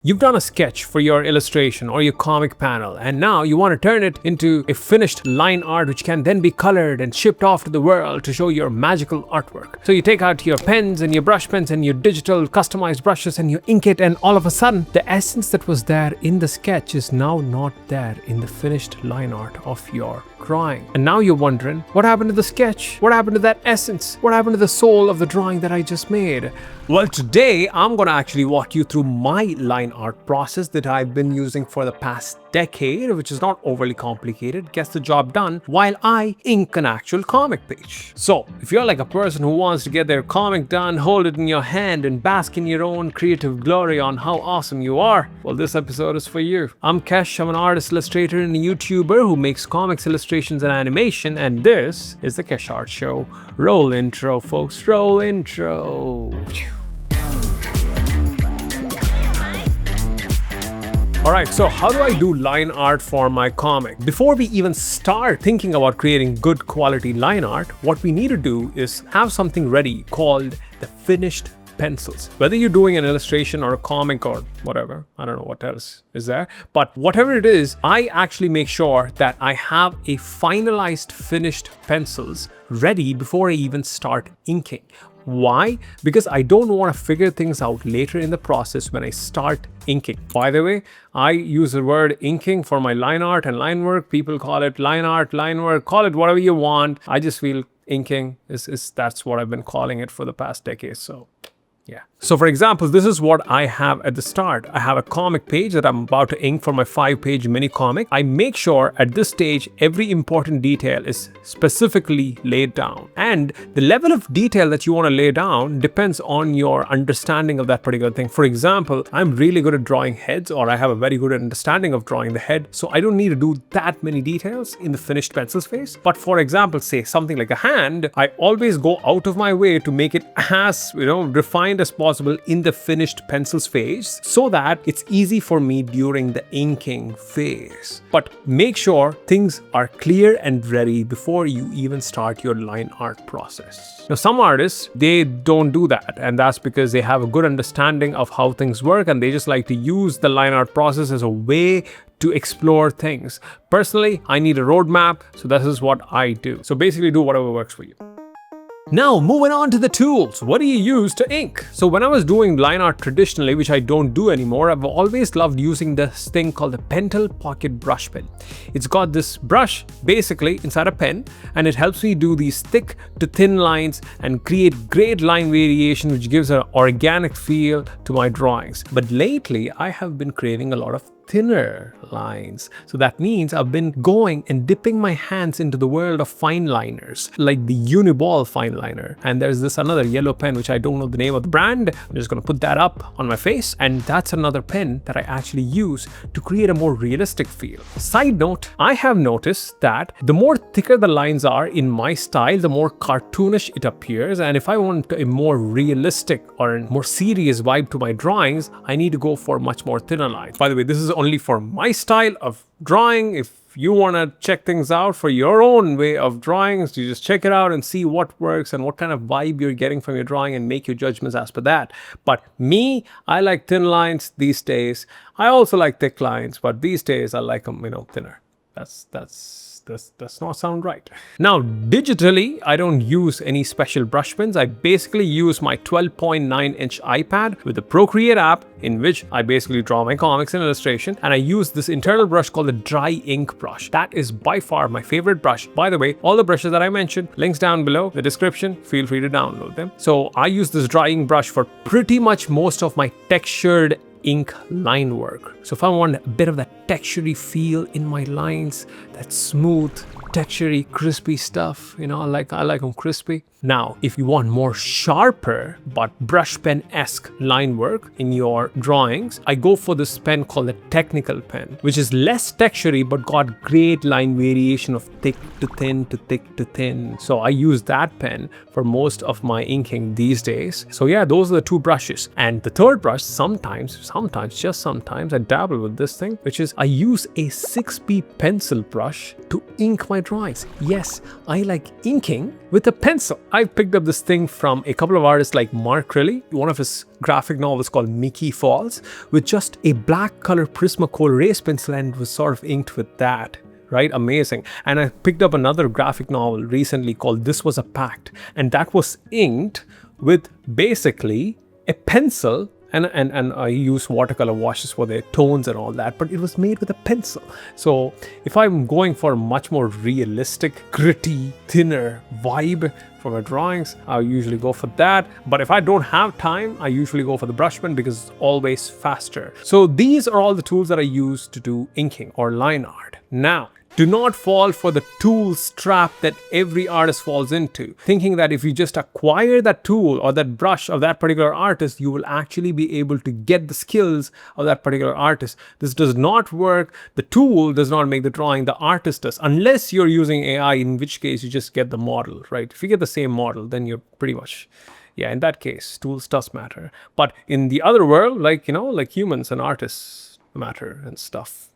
You've done a sketch for your illustration or your comic panel, and now you want to turn it into a finished line art which can then be colored and shipped off to the world to show your magical artwork. So you take out your pens and your brush pens and your digital customized brushes and you ink it, and all of a sudden the essence that was there in the sketch is now not there in the finished line art of your drawing. And now you're wondering, what happened to the sketch? What happened to that essence? What happened to the soul of the drawing that I just made? Well, today I'm gonna actually walk you through my line art process that I've been using for the past decade, which is not overly complicated, gets the job done while I ink an actual comic page. So if you're like a person who wants to get their comic done, hold it in your hand and bask in your own creative glory on how awesome you are, well, this episode is for you. I'm Kesh, I'm an artist, illustrator, and a YouTuber who makes comics, illustrations, and animation, and this is the KeshArt Show. Roll intro, folks, roll intro. Alright, so how do I do line art for my comic? Before we even start thinking about creating good quality line art, what we need to do is have something ready called the finished pencils. Whether you're doing an illustration or a comic or whatever, I don't know what else is there, but whatever it is, I actually make sure that I have a finalized finished pencils ready before I even start inking. Why? Because I don't want to figure things out later in the process when I start inking. By the way, I use the word inking for my line art and line work. People call it line art, line work, call it whatever you want. I just feel inking is that's what I've been calling it for the past decade. So yeah. So for example, this is what I have at the start. I have a comic page that I'm about to ink for my 5-page mini comic. I make sure at this stage, every important detail is specifically laid down. And the level of detail that you want to lay down depends on your understanding of that particular thing. For example, I'm really good at drawing heads, or I have a very good understanding of drawing the head. So I don't need to do that many details in the finished pencil space. But for example, say something like a hand, I always go out of my way to make it as, refined as possible in the finished pencils phase so that it's easy for me during the inking phase. But make sure things are clear and ready before you even start your line art process. Now, some artists, they don't do that, and that's because they have a good understanding of how things work and they just like to use the line art process as a way to explore things. Personally, I need a roadmap, so this is what I do. So basically do whatever works for you. Now, moving on to the tools. What do you use to ink? So when I was doing line art traditionally, which I don't do anymore, I've always loved using this thing called the Pentel Pocket Brush Pen. It's got this brush basically inside a pen, and it helps me do these thick to thin lines and create great line variation, which gives an organic feel to my drawings. But lately, I have been creating a lot of thinner lines. So that means I've been going and dipping my hands into the world of fine liners, like the Uniball fine liner. And there's this another yellow pen, which I don't know the name of the brand. I'm just gonna put that up on my face. And that's another pen that I actually use to create a more realistic feel. Side note, I have noticed that the more thicker the lines are in my style, the more cartoonish it appears. And if I want a more realistic or a more serious vibe to my drawings, I need to go for much more thinner lines. By the way, this is only for my style of drawing. If you want to check things out for your own way of drawing, so you just check it out and see what works and what kind of vibe you're getting from your drawing and make your judgments as per that. But me, I like thin lines these days. I also like thick lines, but these days I like them, thinner. That's not sound right. Now, digitally, I don't use any special brush pens. I basically use my 12.9-inch iPad with the Procreate app, in which I basically draw my comics and illustration. And I use this internal brush called the dry ink brush. That is by far my favorite brush. By the way, all the brushes that I mentioned, links down below, the description, feel free to download them. So I use this dry ink brush for pretty much most of my textured ink line work. So if I want a bit of that textury feel in my lines, that smooth, textury, crispy stuff, I like them crispy. Now, if you want more sharper but brush pen-esque line work in your drawings, I go for this pen called the Technical pen, which is less textury but got great line variation of thick to thin to thick to thin. So I use that pen for most of my inking these days. So yeah, those are the two brushes. And the third brush, sometimes sometimes, just sometimes, I dabble with this thing, which is I use a 6B pencil brush to ink my drawings. Yes, I like inking with a pencil. I picked up this thing from a couple of artists like Mark Riley, one of his graphic novels called Mickey Falls, with just a black color Prismacolor raised pencil, and was sort of inked with that. Right? Amazing. And I picked up another graphic novel recently called This Was a Pact, and that was inked with basically a pencil, and I use watercolor washes for their tones and all that, but it was made with a pencil. So if I'm going for a much more realistic, gritty, thinner vibe for my drawings, I'll usually go for that. But if I don't have time, I usually go for the brush pen because it's always faster. So these are all the tools that I use to do inking or line art. Now, do not fall for the tools trap that every artist falls into, thinking that if you just acquire that tool or that brush of that particular artist, you will actually be able to get the skills of that particular artist. This does not work. The tool does not make the drawing, the artist does, unless you're using AI, in which case you just get the model, right? If you get the same model, then you're pretty much, yeah, in that case, tools does matter. But in the other world, like humans and artists matter and stuff.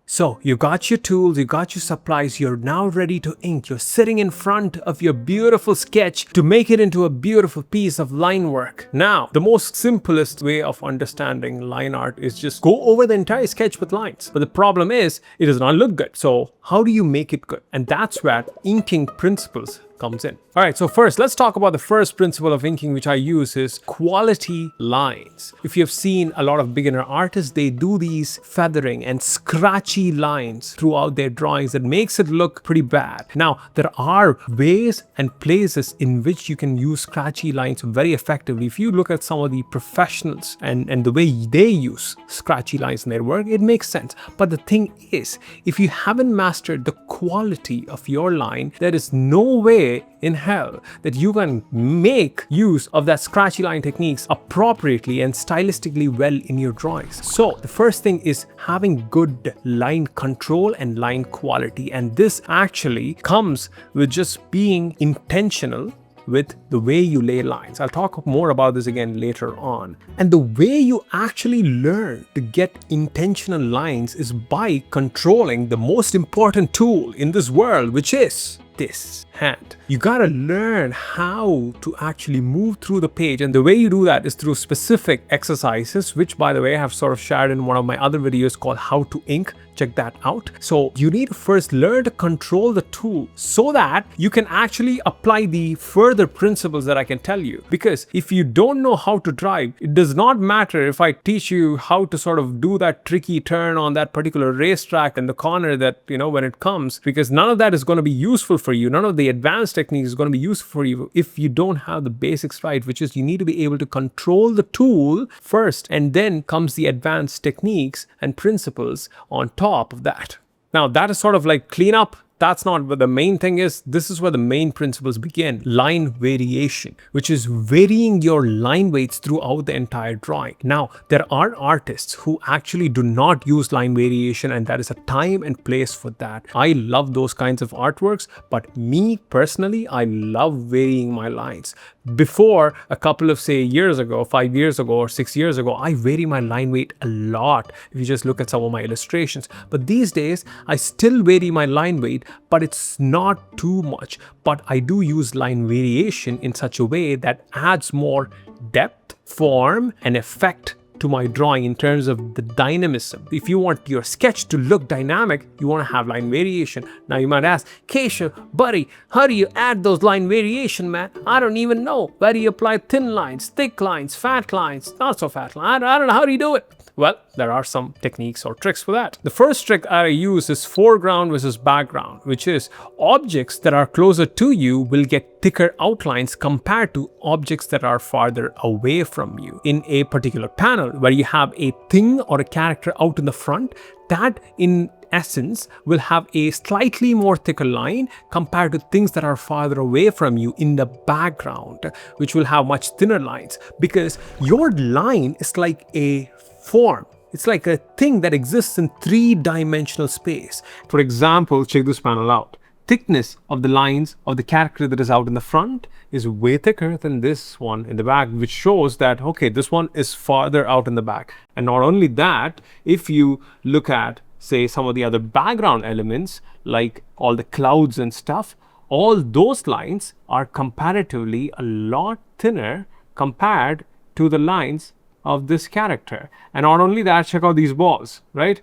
So you got your tools, you got your supplies, you're now ready to ink. You're sitting in front of your beautiful sketch to make it into a beautiful piece of line work. Now, the most simplest way of understanding line art is just go over the entire sketch with lines. But the problem is, it does not look good. So how do you make it good? And that's where inking principles comes in. All right, so first, let's talk about the first principle of inking, which I use is quality lines. If you've seen a lot of beginner artists, they do these feathering and scratchy lines throughout their drawings that makes it look pretty bad. Now, there are ways and places in which you can use scratchy lines very effectively. If you look at some of the professionals and the way they use scratchy lines in their work, it makes sense. But the thing is, if you haven't mastered the quality of your line, there is no way in hell that you can make use of that scratchy line techniques appropriately and stylistically well in your drawings. So the first thing is having good line control and line quality, and this actually comes with just being intentional with the way you lay lines. I'll talk more about this again later on. And the way you actually learn to get intentional lines is by controlling the most important tool in this world, which is this hand. You gotta learn how to actually move through the page, and the way you do that is through specific exercises, which by the way I have sort of shared in one of my other videos called How to Ink. Check that out. So you need to first learn to control the tool so that you can actually apply the further principles that I can tell you. Because if you don't know how to drive, it does not matter if I teach you how to sort of do that tricky turn on that particular racetrack in the corner that, when it comes, because none of that is going to be useful for you. None of the advanced techniques is going to be useful for you if you don't have the basics right, which is you need to be able to control the tool first, and then comes the advanced techniques and principles on top of that. Now that is sort of like cleanup. That's not what the main thing is. This is where the main principles begin. Line variation, which is varying your line weights throughout the entire drawing. Now, there are artists who actually do not use line variation, and there is a time and place for that. I love those kinds of artworks, but me personally, I love varying my lines. Before a couple of, say, years ago, 5 years ago or 6 years ago, I vary my line weight a lot if you just look at some of my illustrations. But these days, I still vary my line weight, but it's not too much. But I do use line variation in such a way that adds more depth, form, and effect to my drawing in terms of the dynamism. If you want your sketch to look dynamic, you want to have line variation. Now you might ask, Kesha, buddy, how do you add those line variation, man? I don't even know. Where do you apply thin lines, thick lines, fat lines, not so fat lines? I don't know. How do you do it? Well, there are some techniques or tricks for that. The first trick I use is foreground versus background, which is objects that are closer to you will get thicker outlines compared to objects that are farther away from you. In a particular panel where you have a thing or a character out in the front, that in essence will have a slightly more thicker line compared to things that are farther away from you in the background, which will have much thinner lines, because your line is like a form. It's like a thing that exists in three-dimensional space. For example, check this panel out. thickness of the lines of the character that is out in the front is way thicker than this one in the back, which shows that, okay, this one is farther out in the back. And not only that, if you look at, say, some of the other background elements, like all the clouds and stuff, all those lines are comparatively a lot thinner compared to the lines of this character. And not only that, check out these balls, right?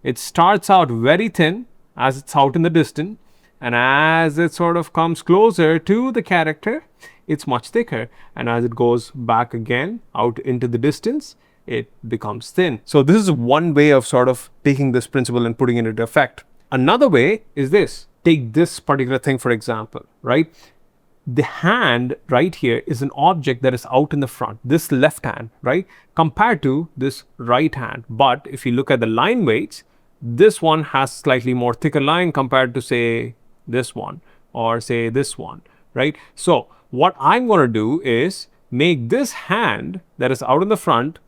It starts out very thin as it's out in the distance, and as it sort of comes closer to the character, it's much thicker. And as it goes back again out into the distance, it becomes thin. So this is one way of sort of taking this principle and putting it into effect. Another way is this. Take this particular thing, for example, right? The hand right here is an object that is out in the front, this left hand, right? Compared to this right hand. But if you look at the line weights, this one has slightly more thicker line compared to, say, this one or say this one, right? So what I'm going to do is make this hand that is out in the front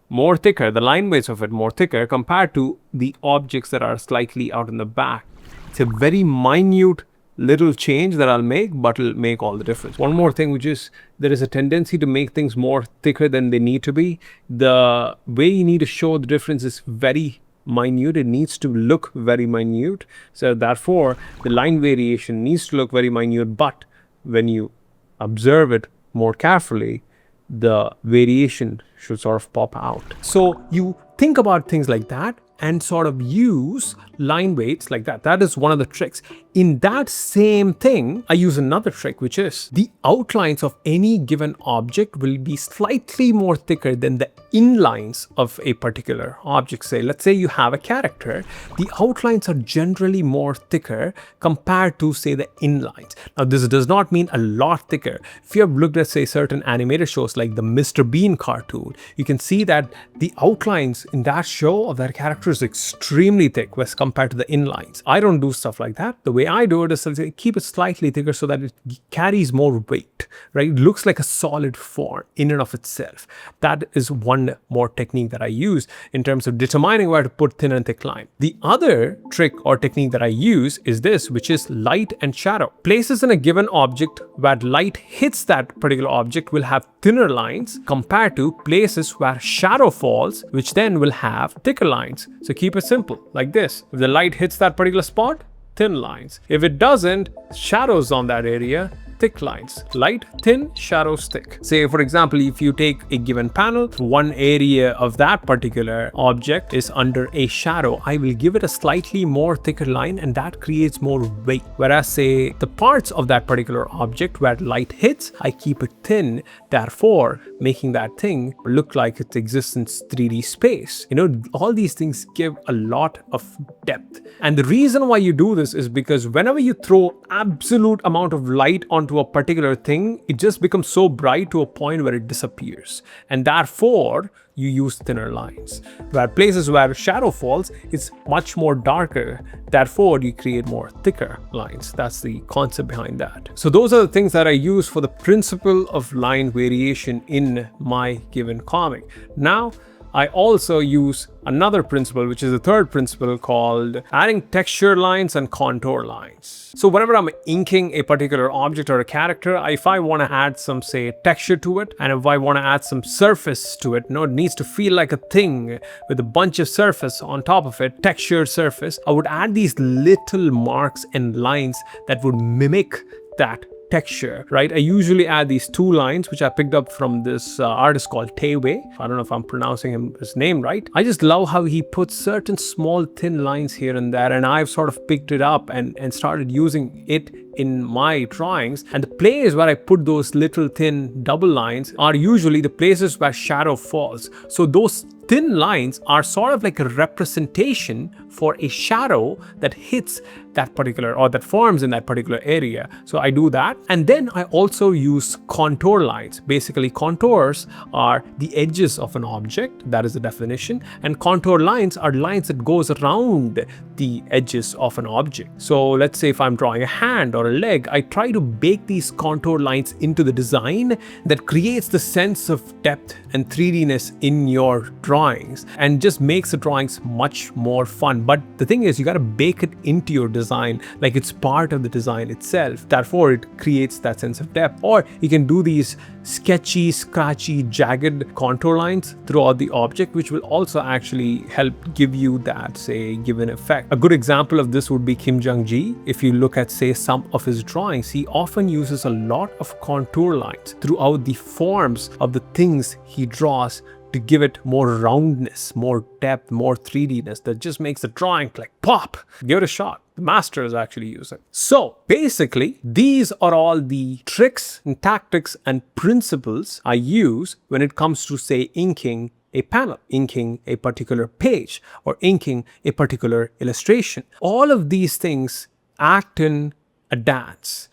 more thicker, the line weights of it more thicker compared to the objects that are slightly out in the back. It's a very minute little change that I'll make, but it'll make all the difference. One more thing, which is there is a tendency to make things more thicker than they need to be. The way you need to show the difference is very minute. It needs to look very minute. So therefore, the line variation needs to look very minute, but when you observe it more carefully, the variation should sort of pop out. So you think about things like that and sort of use line weights like that. That is one of the tricks. In that same thing, I use another trick, which is the outlines of any given object will be slightly more thicker than the inlines of a particular object. Say, let's say you have a character, the outlines are generally more thicker compared to, say, the inlines. Now, this does not mean a lot thicker. If you have looked at, say, certain animated shows like the Mr. Bean cartoon, you can see that the outlines in that show of that character is extremely thick as compared to the inlines. I don't do stuff like that. The way I do it is to keep it slightly thicker so that it carries more weight, right? It looks like a solid form in and of itself. That is one more technique that I use in terms of determining where to put thin and thick line. The other trick or technique that I use is this, which is light and shadow. Places in a given object where light hits that particular object will have thinner lines compared to places where shadow falls, which then will have thicker lines. So keep it simple like this. If the light hits that particular spot, thin lines. If it doesn't, shadows on that area, thick lines. Light, thin, shadows, thick. Say, for example, if you take a given panel, one area of that particular object is under a shadow, I will give it a slightly more thicker line, and that creates more weight. Whereas, say, the parts of that particular object where light hits, I keep it thin, therefore making that thing look like it exists in 3D space. You know, all these things give a lot of depth. And the reason why you do this is because whenever you throw absolute amount of light onto a particular thing, it just becomes so bright to a point where it disappears. And therefore, you use thinner lines. Where places where shadow falls, it's much more darker. Therefore, you create more thicker lines. That's the concept behind that. So those are the things that I use for the principle of line variation in my given comic. Now, I also use another principle, which is the third principle, called adding texture lines and contour lines. So whenever I'm inking a particular object or a character, if I want to add some, say, texture to it, and if I want to add some surface to it, it needs to feel like a thing with a bunch of surface on top of it, textured surface, I would add these little marks and lines that would mimic that texture, right? I usually add these two lines, which I picked up from this artist called Taewei. I don't know if I'm pronouncing his name right. I just love how he puts certain small thin lines here and there, and I've sort of picked it up and started using it in my drawings. And the place where I put those little thin double lines are usually the places where shadow falls. So those thin lines are sort of like a representation for a shadow that hits that particular, or that forms in that particular area. So I do that. And then I also use contour lines. Basically, contours are the edges of an object. That is the definition. And contour lines are lines that goes around the edges of an object. So let's say if I'm drawing a hand or a leg, I try to bake these contour lines into the design that creates the sense of depth and 3Dness in your drawings and just makes the drawings much more fun. But the thing is, you got to bake it into your design design, like it's part of the design itself. Therefore, it creates that sense of depth. Or you can do these sketchy, scratchy, jagged contour lines throughout the object, which will also actually help give you that, say, given effect. A good example of this would be Kim Jung-gi. If you look at, say, some of his drawings, he often uses a lot of contour lines throughout the forms of the things he draws to give it more roundness, more depth, more 3D-ness that just makes the drawing like pop. Give it a shot. The masters actually use it. So basically, these are all the tricks and tactics and principles I use when it comes to, say, inking a panel, inking a particular page, or inking a particular illustration. All of these things act in a dance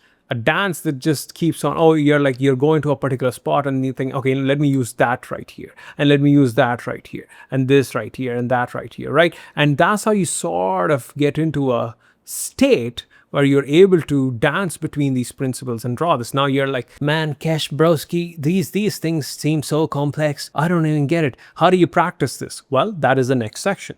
that just keeps on. Oh, you're going to a particular spot and you think, okay, let me use that right here, and let me use that right here, and this right here, and that right here, right? And that's how you sort of get into a state where you're able to dance between these principles and draw this. Now you're like, man, Kesh broski, these things seem so complex. I don't even get it. How do you practice this? Well, that is the next section.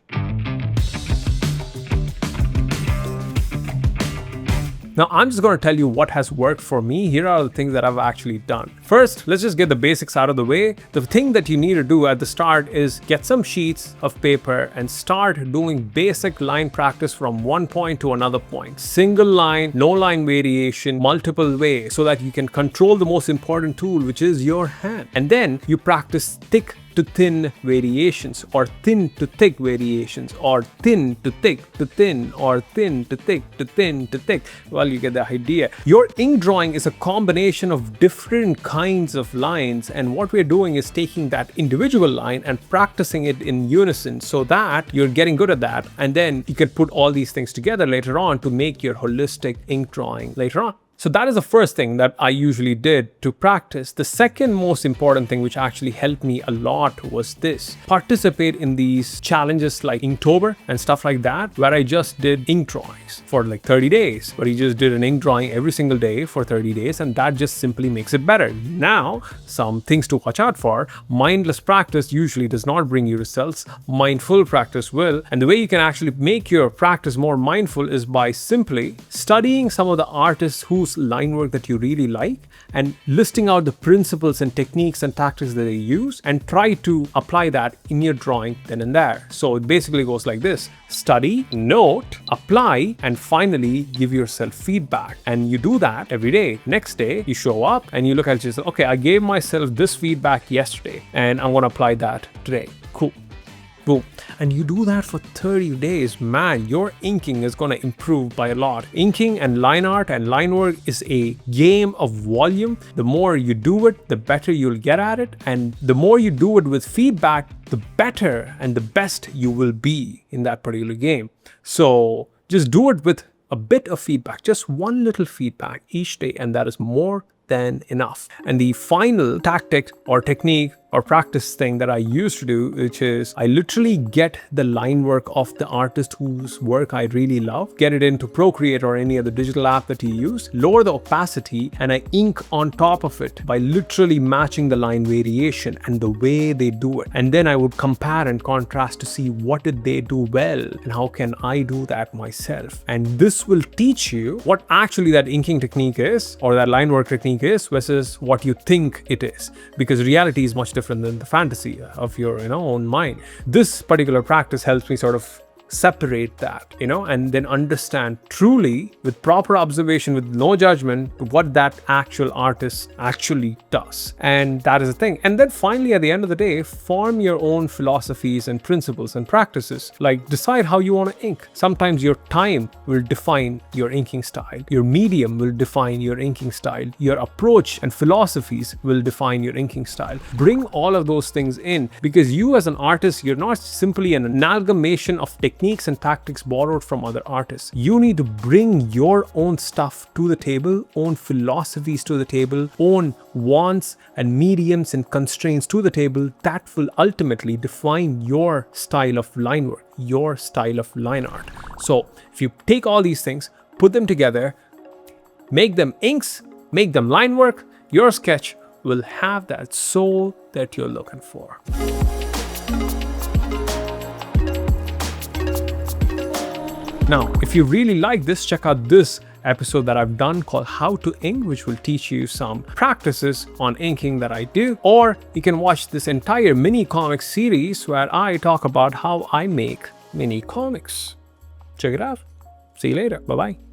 Now, I'm just going to tell you what has worked for me. Here are the things that I've actually done. First, let's just get the basics out of the way. The thing that you need to do at the start is get some sheets of paper and start doing basic line practice from one point to another point. Single line, no line variation, multiple ways, so that you can control the most important tool, which is your hand. And then you practice thick to thin variations, or thin to thick variations, or thin to thick to thin, or thin to thick to thin to thick. Well, you get the idea. Your ink drawing is a combination of different kinds of lines, and what we're doing is taking that individual line and practicing it in unison so that you're getting good at that, and then you can put all these things together later on to make your holistic ink drawing later on. So that is the first thing that I usually did to practice. The second most important thing, which actually helped me a lot, was this. Participate in these challenges like Inktober and stuff like that, where I just did ink drawings for like 30 days, where you just did an ink drawing every single day for 30 days, and that just simply makes it better. Now, some things to watch out for. Mindless practice usually does not bring you results. Mindful practice will. And the way you can actually make your practice more mindful is by simply studying some of the artists whose line work that you really like, and listing out the principles and techniques and tactics that they use, and try to apply that in your drawing then and there. So it basically goes like this: study, note, apply, and finally give yourself feedback. And you do that every day. Next day you show up and you look at it and say, okay, I gave myself this feedback yesterday and I'm going to apply that today. Cool. Boom. And you do that for 30 days, man, your inking is going to improve by a lot. Inking and line art and line work is a game of volume. The more you do it, the better you'll get at it. And the more you do it with feedback, the better and the best you will be in that particular game. So just do it with a bit of feedback, just one little feedback each day, and that is more than enough. And the final tactic or technique or practice thing that I used to do, which is I literally get the line work of the artist whose work I really love, get it into Procreate or any other digital app that you use, lower the opacity, and I ink on top of it by literally matching the line variation and the way they do it. And then I would compare and contrast to see what did they do well and how can I do that myself. And this will teach you what actually that inking technique is, or that line work technique is, versus what you think it is, because reality is much different than the fantasy of your own mind. This particular practice helps me sort of separate that, and then understand truly with proper observation, with no judgment, what that actual artist actually does. And that is the thing. And then finally, at the end of the day, form your own philosophies and principles and practices. Like, decide how you want to ink. Sometimes your time will define your inking style. Your medium will define your inking style. Your approach and philosophies will define your inking style. Bring all of those things in, because you as an artist, you're not simply an amalgamation of techniques and tactics borrowed from other artists. You need to bring your own stuff to the table, own philosophies to the table, own wants and mediums and constraints to the table that will ultimately define your style of line work, your style of line art. So if you take all these things, put them together, make them inks, make them line work, your sketch will have that soul that you're looking for. Now, if you really like this, check out this episode that I've done called How to Ink, which will teach you some practices on inking that I do. Or you can watch this entire mini comic series where I talk about how I make mini comics. Check it out. See you later. Bye-bye.